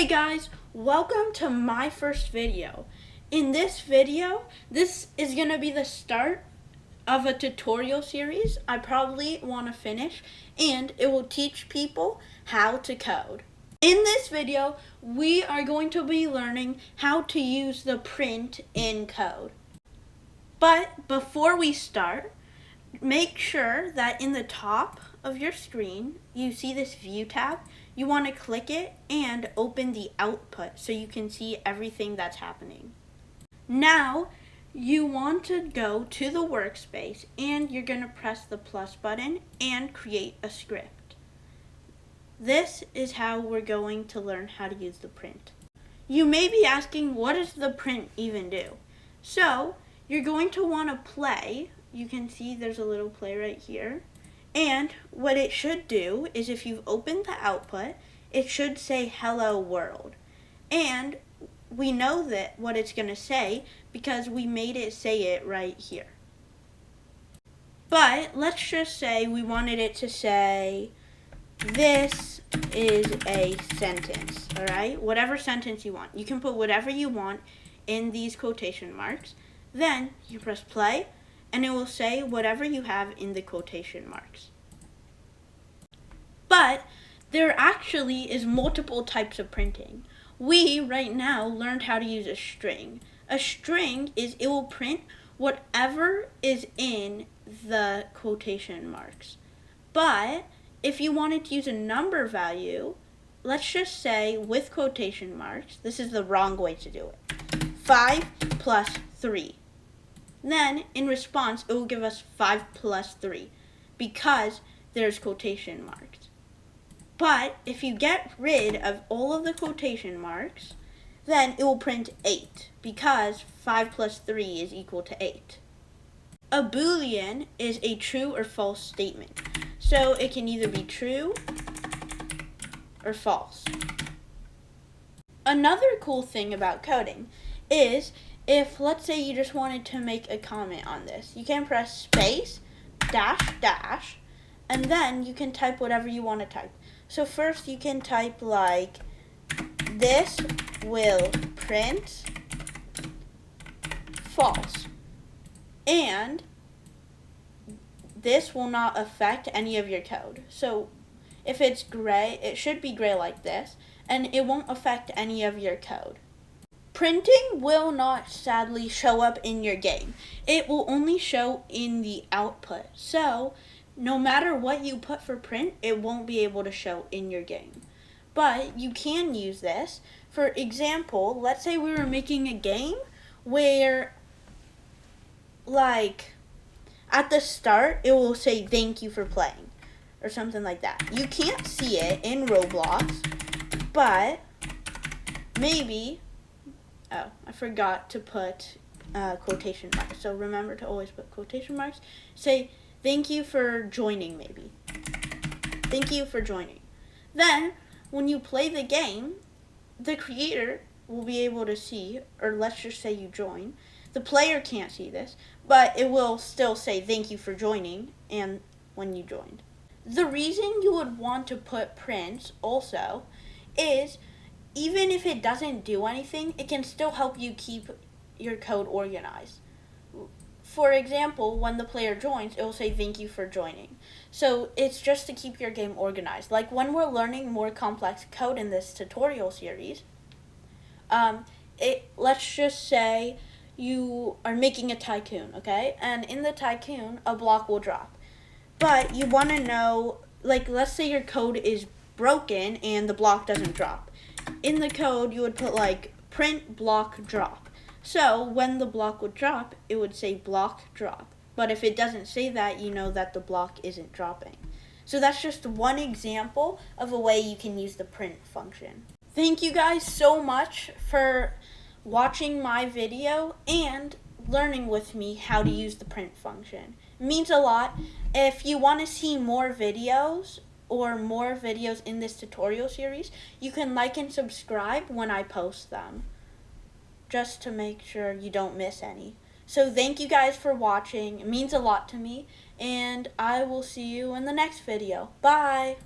guys, welcome to my first video. In this video, this is going to be the start of a tutorial series I probably want to finish, and it will teach people how to code. In this video, we are going to be learning how to use the print in code. But before we start, make sure that in the top of your screen, you see this View tab. You want to click it and open the output so you can see everything that's happening. Now, you want to go to the workspace and you're going to press the plus button and create a script. This is how we're going to learn how to use the print. You may be asking, what does the print even do? So, you're going to want to play. You can see there's a little play right here. And what it should do is if you've opened the output, it should say hello world. And we know that what it's going to say because we made it say it right here. But let's just say we wanted it to say, this is a sentence, all right? Whatever sentence you want. You can put whatever you want in these quotation marks. Then you press play, and it will say whatever you have in the quotation marks. But there actually is multiple types of printing. We, right now, learned how to use a string. A string is it will print whatever is in the quotation marks. But if you wanted to use a number value, let's just say with quotation marks, this is the wrong way to do it. 5 plus 3. Then, in response, it will give us 5 plus 3 because there's quotation marks. But if you get rid of all of the quotation marks, then it will print 8 because 5 plus 3 is equal to 8. A Boolean is a true or false statement. So it can either be true or false. Another cool thing about coding is if, let's say, you just wanted to make a comment on this, you can press space, dash, dash, and then you can type whatever you want to type. So first you can type like, this will print false. And this will not affect any of your code. So if it's gray, it should be gray like this, and it won't affect any of your code. Printing will not sadly show up in your game. It will only show in the output. So no matter what you put for print, it won't be able to show in your game. But you can use this. For example, let's say we were making a game where, like, at the start, it will say thank you for playing or something like that. You can't see it in Roblox, but maybe, oh, I forgot to put quotation marks. So remember to always put quotation marks. Say thank you for joining maybe. Thank you for joining. Then when you play the game, the creator will be able to see, or let's just say you join. The player can't see this, but it will still say thank you for joining and when you joined. The reason you would want to put prints also is even if it doesn't do anything, it can still help you keep your code organized. For example, when the player joins, it will say thank you for joining. So it's just to keep your game organized. Like when we're learning more complex code in this tutorial series, let's just say you are making a tycoon, okay? And in the tycoon, a block will drop. But you want to know, like, let's say your code is broken and the block doesn't drop. In the code, you would put, like, print block drop. So when the block would drop, it would say block drop. But if it doesn't say that, you know that the block isn't dropping. So that's just one example of a way you can use the print function. Thank you guys so much for watching my video and learning with me how to use the print function. It means a lot. If you want to see more videos or more videos in this tutorial series, you can like and subscribe when I post them, just to make sure you don't miss any. So thank you guys for watching. It means a lot to me, and I will see you in the next video. Bye!